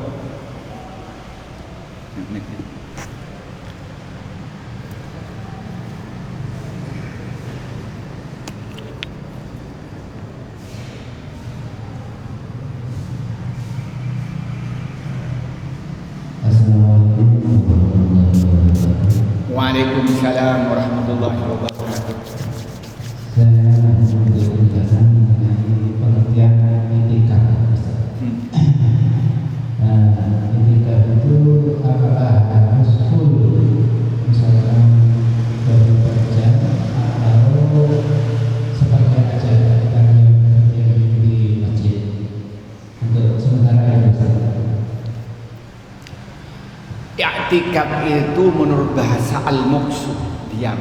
Waalaikumsalam warahmatullahi wabarakatuh. Saya mempunyai penjelasan mengenai pengertian etika. Etika itu apakah harus full, misalkan dari kerja atau sebagian aja kita yang di masjid untuk sementara ini. I'tikaf itu menurut bahasa al-muqsud, diam.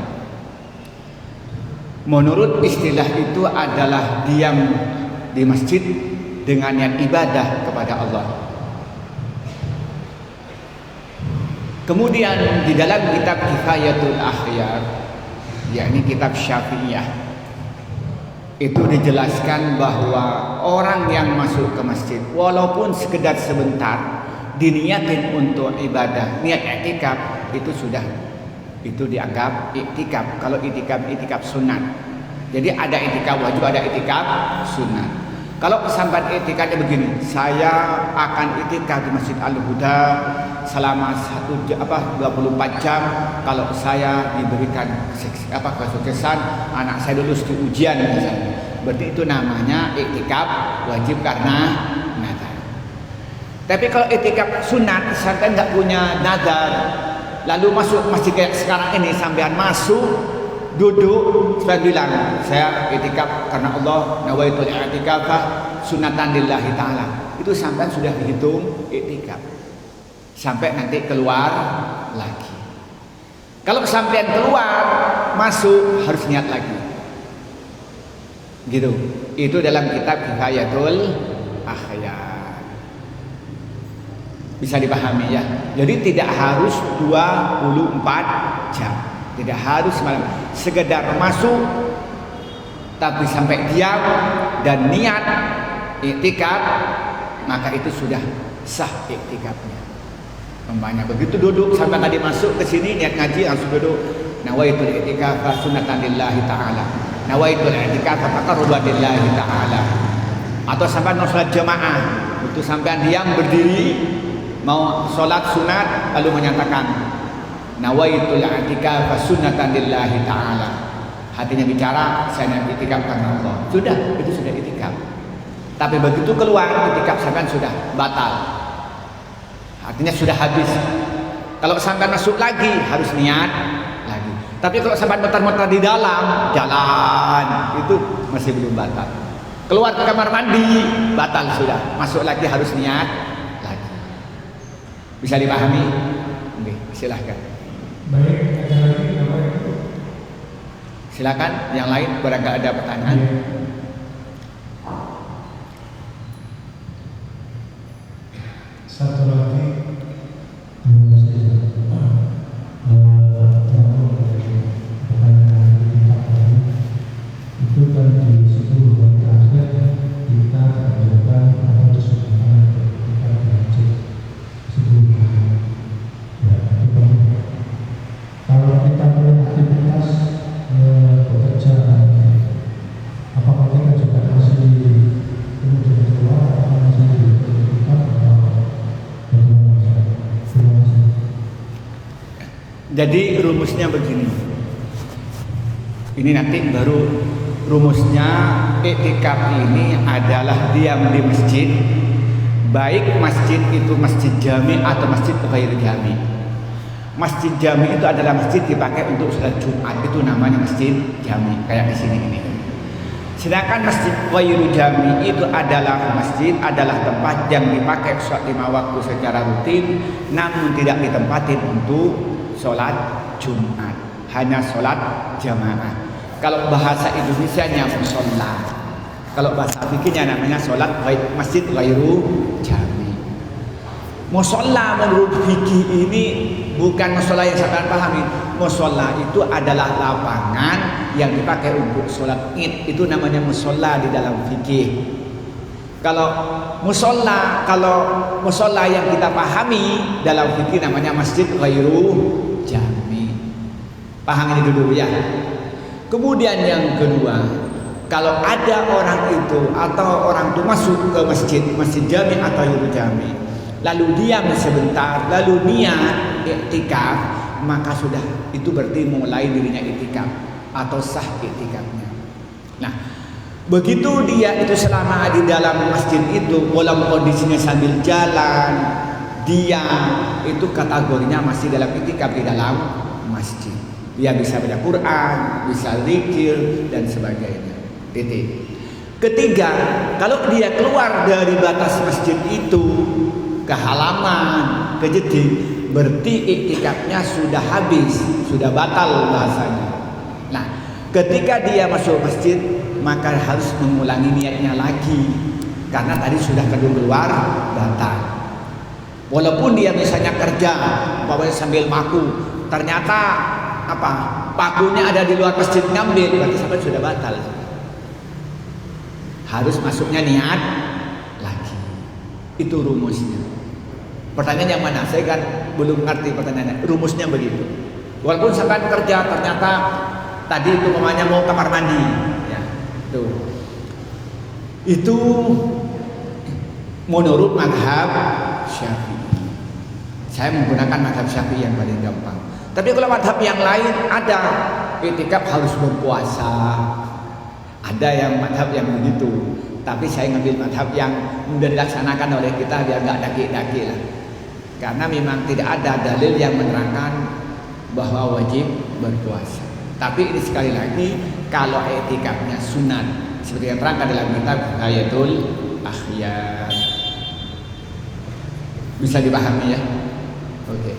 Menurut istilah itu adalah diam di masjid dengan niat ibadah kepada Allah. Kemudian di dalam kitab Kifayatul Akhyar, yakni kitab Syafi'iyah, itu dijelaskan bahwa orang yang masuk ke masjid walaupun sekedar sebentar diniatin untuk ibadah, niat i'tikaf itu dianggap i'tikaf. Kalau i'tikaf sunat. Jadi ada i'tikaf wajib, ada i'tikaf sunat. Kalau sampai i'tikafnya begini, saya akan i'tikaf di Masjid Al-Huda selama 24 jam kalau saya diberikan kesuksesan, anak saya lulus di ujian misalnya. Berarti itu namanya i'tikaf wajib karena nazar. Tapi kalau i'tikaf sunat, sampai nggak punya nazar, lalu masuk masjid kayak sekarang ini, sampean masuk, duduk, sampean bilang, saya i'tikaf karena Allah, nawaitul i'tikafah sunatan lillahi ta'ala. Itu sampean sudah dihitung i'tikaf. Sampai nanti keluar lagi. Kalau sampean keluar, masuk, harus niat lagi. Gitu. Itu dalam kitab Kifayatul Akhyar. Bisa dipahami ya. Jadi tidak harus 24 jam. Tidak harus malam. Sekedar masuk tapi sampai diam dan niat i'tikaf, maka itu sudah sah i'tikafnya. Umpamanya begitu duduk sampai tadi masuk ke sini niat ngaji langsung duduk. Nawaitul i'tikaf sunatan lillahi ta'ala. Nawaitul i'tikaf taqarruban lillahi ta'ala. Atau sampai mau salat jamaah, itu sampai diam berdiri mau sholat sunat lalu menyatakan nawaitul i'tikaf sunnatan lillahi ta'ala. Hatinya bicara, saya niat i'tikaf karena Allah. Sudah, itu sudah i'tikaf. Tapi begitu keluar i'tikaf sampean sudah batal. Artinya sudah habis. Kalau sampean masuk lagi harus niat lagi. Tapi kalau sampean muter-muter di dalam jalan itu masih belum batal. Keluar ke kamar mandi batal sudah. Masuk lagi harus niat lagi. Bisa dipahami? Oke, silahkan. baik, ada lagi Bapak Ibu? Silakan yang lain barangkali ada pertanyaan. Satu lagi. Itu kan di 10 bulan terakhir kita mencoba atau disebutkan kita belajar 10 hari. Ya, itu kalau kita punya aktivitas bekerja, apakah kita juga masih kemudian keluar atau masih kita atau bagaimana? Terima kasih. Jadi rumusnya begini. Ini nanti baru rumusnya. I'tikaf ini adalah diam di masjid, baik masjid itu masjid jami atau masjid ghair jami. Masjid jami itu adalah masjid dipakai untuk sholat Jumat, itu namanya masjid jami kayak di sini ini. Sedangkan masjid ghair jami itu adalah tempat yang dipakai sholat 5 waktu secara rutin, namun tidak ditempatin untuk sholat Jumat. hanya sholat jamaah. Kalau bahasa Indonesianya musola, kalau bahasa fikihnya namanya sholat masjid ghairu jami. Musola menurut fikih ini bukan musola yang sampean pahami. Musola itu adalah lapangan yang dipakai untuk sholat id. Itu namanya musola di dalam fikih. Kalau musola yang kita pahami dalam fikih namanya masjid ghairu jami. Paham ini dulu ya. Kemudian yang kedua, kalau ada orang itu atau orang itu masuk ke masjid jami atau ghairu jami, lalu diam sebentar, lalu niat iktikaf, maka sudah itu berarti mulai dirinya iktikaf atau sah iktikafnya. Nah, begitu dia itu selama di dalam masjid itu, walaupun kondisinya sambil jalan, diam, itu kategorinya masih dalam iktikaf di dalam masjid. Dia bisa baca Quran, bisa zikir dan sebagainya. Titik. Ketiga, kalau dia keluar dari batas masjid itu ke halaman, ke jeding, berarti iktikafnya sudah habis, sudah batal bahasanya. Nah, ketika dia masuk masjid, maka harus mengulangi niatnya lagi karena tadi sudah keluar batal. Walaupun dia misalnya kerja, umpamanya sambil maku, ternyata pakunya ada di luar masjid ngambil, berarti sampai sudah batal. Harus masuknya niat lagi. Itu rumusnya. Pertanyaan yang mana? Saya kan belum ngerti pertanyaannya. Rumusnya begitu. Walaupun sampai kerja ternyata tadi itu umpamanya mau kamar mandi, ya. Itu menurut mazhab Syafi'i. Saya menggunakan mazhab Syafi'i yang paling gampang. Tapi kalau mazhab yang lain ada iktikaf harus berpuasa. Ada yang mazhab yang begitu. Tapi saya ngambil mazhab yang mudah dilaksanakan oleh kita biar nggak daki-daki lah. Karena memang tidak ada dalil yang menerangkan bahwa wajib berpuasa. Tapi ini sekali lagi kalau iktikafnya sunat seperti yang terangkan dalam kitab Hayatul Akhyar. Bisa dipahami ya? Oke.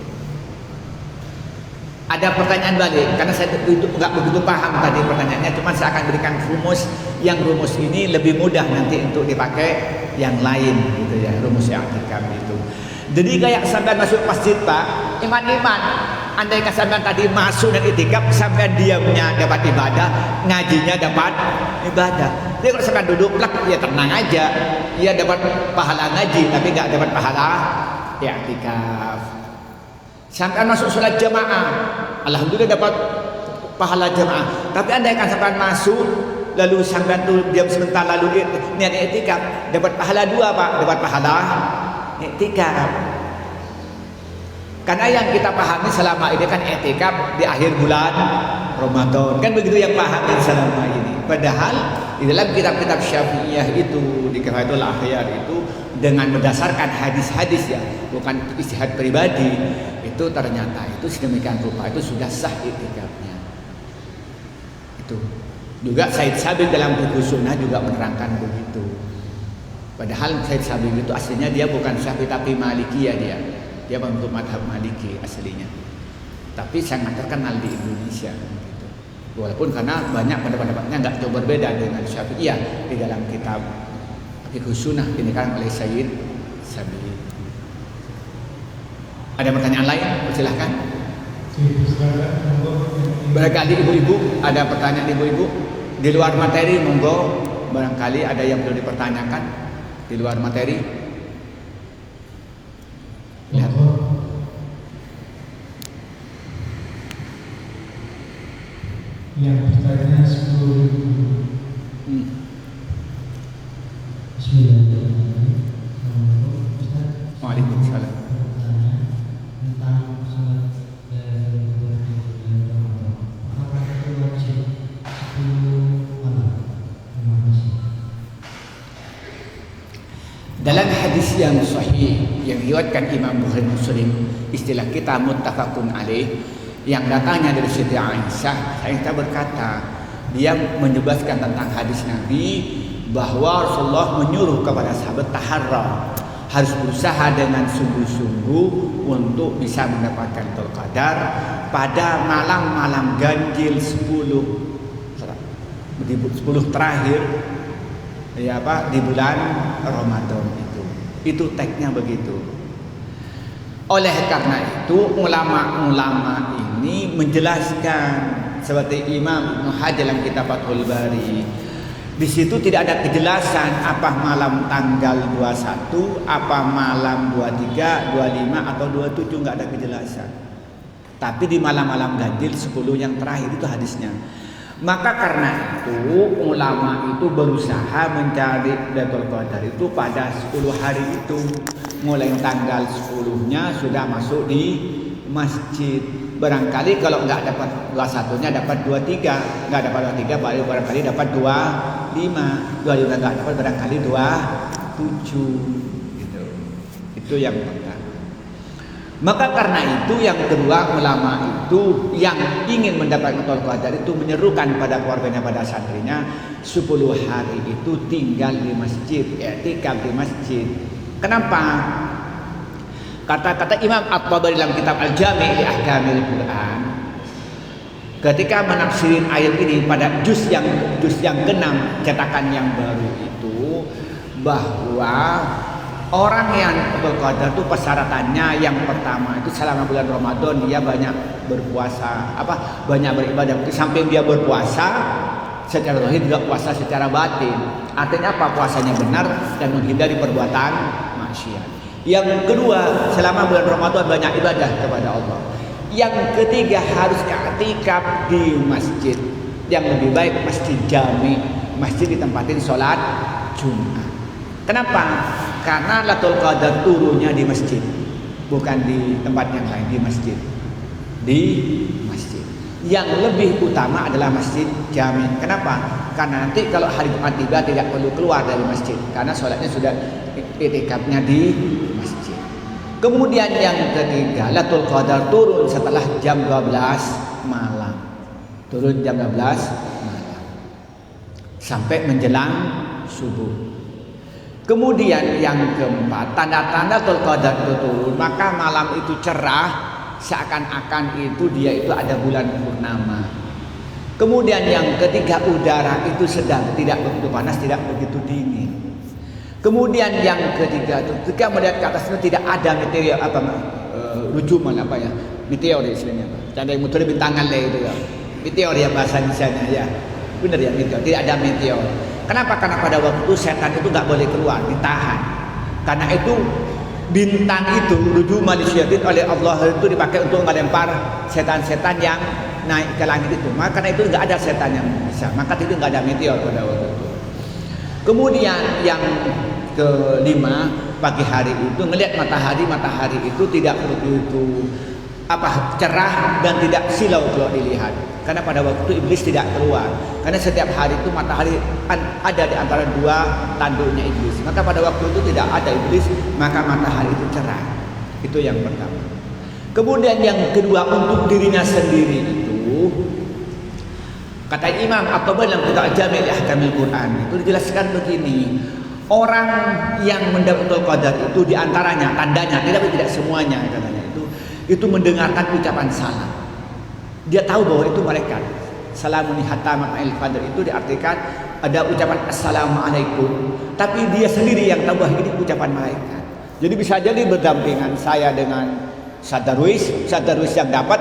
Ada pertanyaan balik karena saya itu nggak begitu paham tadi pertanyaannya, cuma saya akan berikan rumus yang rumus ini lebih mudah nanti untuk dipakai yang lain gitu ya, rumus yang iktikaf itu. Jadi kayak sampai masuk masjid Pak, iman-iman. Andai sampean tadi masuk dan iktikaf, sampean diamnya dapat ibadah, ngajinya dapat ibadah. Jadi kalau sampean duduk plak, ya tenang aja, ya dapat pahala ngaji tapi nggak dapat pahala iktikaf. Sampai masuk sholat jamaah, alhamdulillah dapat pahala jamaah. Tapi andai kan sampai masuk, lalu sampai tuh diam sebentar, lalu niat iktikaf, dapat pahala dua Pak, dapat pahala iktikaf. Karena yang kita pahami selama ini kan iktikaf di akhir bulan Ramadan, kan begitu yang pahami selama ini. Padahal di dalam kitab-kitab Syafi'iyah itu di Hayatul Akhyar itu dengan berdasarkan hadis-hadis ya, bukan ijtihad pribadi, itu ternyata itu sedemikian rupa itu sudah sah iktikafnya. Itu juga Said Sabiq dalam buku Sunnah juga menerangkan begitu. Padahal Said Sabiq itu aslinya dia bukan Syafi'i tapi Maliki ya dia bentuk madhab Maliki aslinya. Tapi sangat terkenal di Indonesia. Gitu. Walaupun karena banyak pendapat-pendapatnya nggak jauh berbeda dengan Syafi'iyah di dalam kitab Fiqh Sunnah ini kan oleh Said Sabiq. Ada pertanyaan lain? Silahkan. Barangkali ibu-ibu ada pertanyaan ibu-ibu di luar materi, monggo. Barangkali ada yang perlu dipertanyakan di luar materi. Lihat. Yang bertanya 10.000. Waalaikumsalam. Dalam hadis yang sahih yang diriwayatkan Imam Bukhari Muslim, istilah kita muttafaqun alaih, yang datangnya dari Siti Aisyah, Aisyah berkata, dia menyebutkan tentang hadis Nabi bahwa Rasulullah menyuruh kepada sahabat taharra harus berusaha dengan sungguh-sungguh untuk bisa mendapatkan Lailatul Qadar pada malam-malam ganjil 10 terakhir di bulan Ramadan itu. Itu teksnya begitu. Oleh karena itu ulama-ulama ini menjelaskan seperti Imam Ibnu Hajar dalam kitab Fathul Bari. Di situ tidak ada kejelasan apa malam tanggal 21, apa malam 23, 25 atau 27, enggak ada kejelasan. Tapi di malam-malam ganjil 10 yang terakhir itu hadisnya. Maka karena itu ulama itu berusaha mencari Lailatul Qadar itu pada 10 hari itu. Mulai tanggal 10-nya sudah masuk di masjid. Barangkali kalau enggak dapat 21-nya dapat 23, enggak dapat 23 baru barangkali dapat 25 enggak dapat barangkali 27 gitu. Itu yang pertama. Maka karena itu yang kedua ulama itu yang ingin mendapatkan Lailatul Qadar itu menyerukan pada keluarganya, pada santrinya 10 hari itu tinggal di masjid, i'tikaf di masjid. Kenapa? Kata-kata Imam At-Tabari dalam kitab Al-Jami' li Ahkamil Quran, ketika menafsirin ayat ini pada juz yang ke-6 cetakan yang baru itu, bahwa orang yang Lailatul Qadar itu persyaratannya yang pertama itu selama bulan Ramadan dia banyak berpuasa, banyak beribadah. Di samping dia berpuasa secara zahir juga puasa secara batin. Artinya apa? Puasanya benar dan menghindari perbuatan maksiat. Yang kedua, selama bulan Ramadan banyak ibadah kepada Allah. Yang ketiga, harus i'tikaf di masjid. Yang lebih baik masjid jami, masjid ditempatin sholat Jumat. Kenapa? Karena Lailatul Qadar turunnya di masjid, bukan di tempat yang lain, di masjid. Di masjid. Yang lebih utama adalah masjid jami. Kenapa? Karena nanti kalau hari Jumat tiba tidak perlu keluar dari masjid, karena sholatnya sudah i'tikafnya di masjid. Kemudian yang ketiga, Lailatul Qadar turun setelah jam 12 malam. Turun jam 12 malam sampai menjelang subuh. Kemudian yang keempat, tanda-tanda Lailatul Qadar itu turun, maka malam itu cerah, seakan-akan itu dia itu ada bulan purnama. Kemudian yang ketiga, udara itu sedang, tidak begitu panas, tidak begitu dingin. Kemudian yang ketiga itu ketika melihat ke atas itu tidak ada meteor rujuman meteor istilahnya ada yang muter bintangan lah itu ya, meteor ya bahasa Indonesia ya, benar ya, meteor, tidak ada meteor. Kenapa? Karena pada waktu itu setan itu nggak boleh keluar, ditahan. Karena itu bintang itu rujuman disyatin oleh Allah itu dipakai untuk melempar setan-setan yang naik ke langit itu. Maka karena itu nggak ada setan yang bisa, maka itu nggak ada meteor pada waktu itu. Kemudian yang kelima, pagi hari itu ngelihat matahari itu tidak begitu cerah dan tidak silau kalau dilihat. Karena pada waktu itu iblis tidak keluar. Karena setiap hari itu matahari ada di antara dua tanduknya iblis. Maka pada waktu itu tidak ada iblis, maka matahari itu cerah. Itu yang pertama. Kemudian yang kedua, untuk dirinya sendiri itu, kata Imam At-Tabari dalam kitab Al-Jami' li Ahkamil Quran itu dijelaskan begini. Orang yang mendapatkan Qadar itu diantaranya tandanya, tidak semuanya katanya itu mendengarkan ucapan salam. Dia tahu bahwa itu malaikat. Salamun hatamat al-qadar itu diartikan ada ucapan assalamualaikum, tapi dia sendiri yang tahu bahwa ini ucapan malaikat. Jadi bisa jadi berdampingan saya dengan sadarwis yang dapat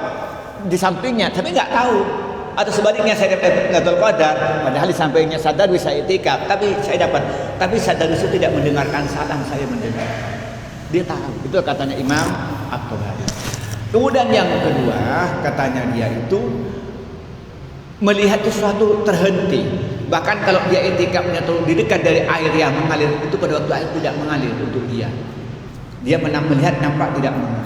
di sampingnya, tapi nggak tahu. Atau sebaliknya saya dapat Lailatul Qadar, padahal di sampingnya sadarwis saya i'tikaf, tapi saya dapat. Tapi sadarwis itu tidak mendengarkan salam, saya mendengar. Dia tahu. Itu katanya Imam At-Tabari. Kemudian yang kedua, katanya dia itu melihat sesuatu terhenti. Bahkan kalau dia i'tikafnya di dekat dari air yang mengalir, itu pada waktu air tidak mengalir untuk dia. Dia melihat nampak tidak mengalir.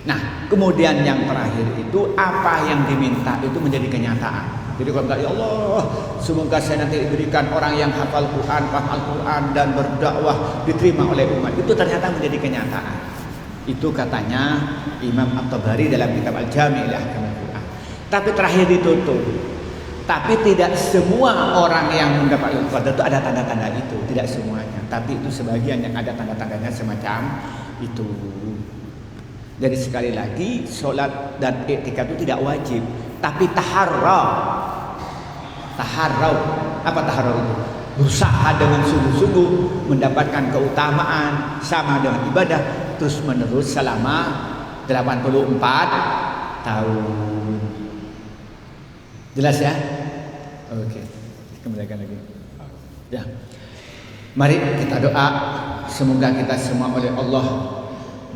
Nah, kemudian yang terakhir itu apa yang diminta itu menjadi kenyataan. Jadi kalau enggak, ya Allah, semoga saya nanti diberikan orang yang hafal Quran, paham Al-Quran dan berdakwah diterima oleh umat. Itu ternyata menjadi kenyataan. Itu katanya Imam At-Tabari dalam kitab Al-Jami' li Ahkamil Quran. Tapi terakhir ditutup. Tapi tidak semua orang yang mendapat Lailatul Qadar itu ada tanda-tanda itu, tidak semuanya. Tapi itu sebagian yang ada tanda-tandanya semacam itu. Jadi sekali lagi, sholat dan i'tikaf itu tidak wajib, tapi taharrau. Apa taharrau itu? Berusaha dengan sungguh-sungguh mendapatkan keutamaan sama dengan ibadah terus menerus selama 84 tahun. Jelas ya? Oke. Kembalikan lagi. Ya. Mari kita doa semoga kita semua oleh Allah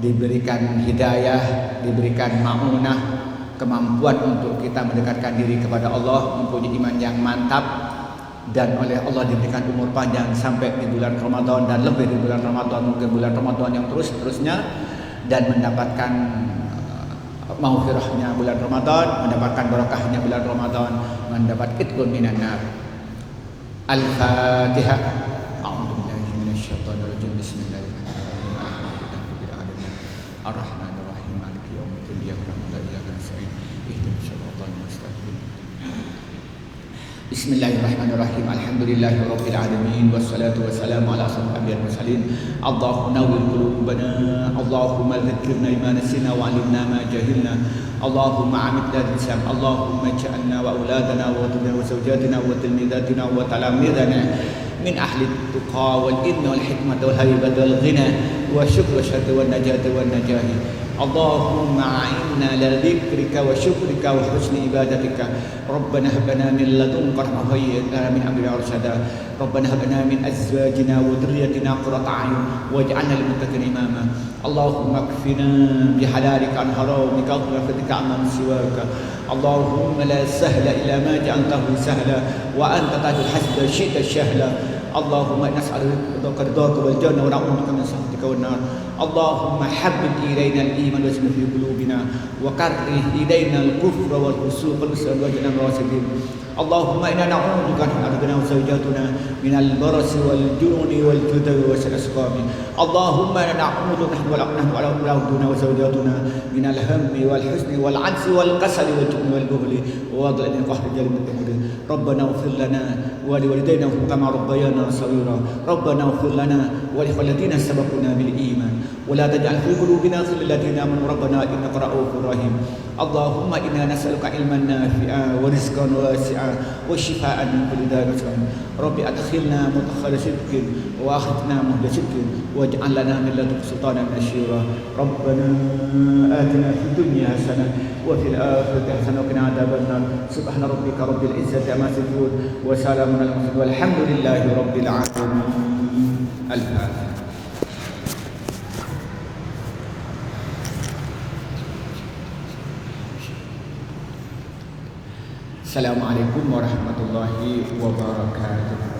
diberikan hidayah, diberikan ma'unah, kemampuan untuk kita mendekatkan diri kepada Allah, mempunyai iman yang mantap, dan oleh Allah diberikan umur panjang sampai di bulan Ramadan dan lebih di bulan Ramadan, mungkin bulan Ramadan yang terus-terusnya, dan mendapatkan maghfirahnya bulan Ramadan, mendapatkan barakahnya bulan Ramadan, mendapat itqun minan nar. Al-Fatihah. A'udzu billahi minasyaitonir rajim. Bismillahirrahmanirrahim. Ar-Rahmanir Rahim. Maliki yaumiddin. Iyyaka na'budu wa iyyaka nasta'in. Ihdinas siratal mustaqim. Bismillahirrahmanirrahim. Alhamdulillahirabbil alamin wassalatu wassalamu ala asyrofil anbiya'i wal mursalin. Allahumma nawwir qulubana, Allahumma dzakkirna ma nasina wa 'allimna ma jahilna. Allahumma amitna bil-islam, Allahumma ij'alna wa auladana wa dhurriyyatana wa zawjatina wa tilmidatina wa talamidana min ahli at-tuqa wal ilmi wal hikmati wal haibati wal ghina wa syukri wa syahadati wan najati wan najahi. Allahumma a'inna ala dzikrika wa syukrika wa husni ibadatika. Rabbana hab lana min ladunka rahmatan wa hayyi' lana min amrina rashada. Rabbana hab lana min azwajina wa dhurriyyatina qurrata a'yun waj'alna lil muttaqina imama. Allahumma kfina bihalalika an haramika wa ghfirlika amman siwaka. Allahumma la sahla illa ma ja'altahu sahla wa anta taj'alul hazna syi'ta sahla. Allahumma inna nas'aluka ridhaka wal janna wa na'udzubika min sakhatika wan nar. Allahumma habbib ilaina al-iman waj'alhu fi qulubina wa karrih ilaina al-kufra wal fusuqa wal isyan waj'alna rasidin. Allahumma inna na'udzubika min adabina wa zawjatuna min al-barasi wal jununi wal judabi wa al-asqami. Allahumma inna na'udzubika wa awladuna wa zawjatuna min al-hammi wal huzni wal 'ajzi wal kasali wal jubni wal bukhli wa dhilli qahri jalil mutamrid. Rabbana ighfir lana wa liwalidayna kama rabbayana saghira. Rabbana ighfir lana wa liwalidayna sabaquna bil iman wa la taj'al fi qulubina ghillan lil ladzina amanu rabbana innaka ra'ufur rahim. Allahumma inna nas'aluka ilman nafi'a wa rizqan wasi'a wa shifaa'an min kulli da'in. Rabbi adkhilna mudkhala sidqin wa akhrijna mukhla sidqin waj'al lana min ladunka sultanan nasira. Rabbana atina fid dunya hasanah wa fil akhirati hasanah wa qina adzaban nar. Subhana rabbika rabbil izzati amma yasifun wa salamun alal mursalin walhamdulillahi rabbil alamin. Al-Fatihah. Assalamualaikum warahmatullahi wabarakatuh.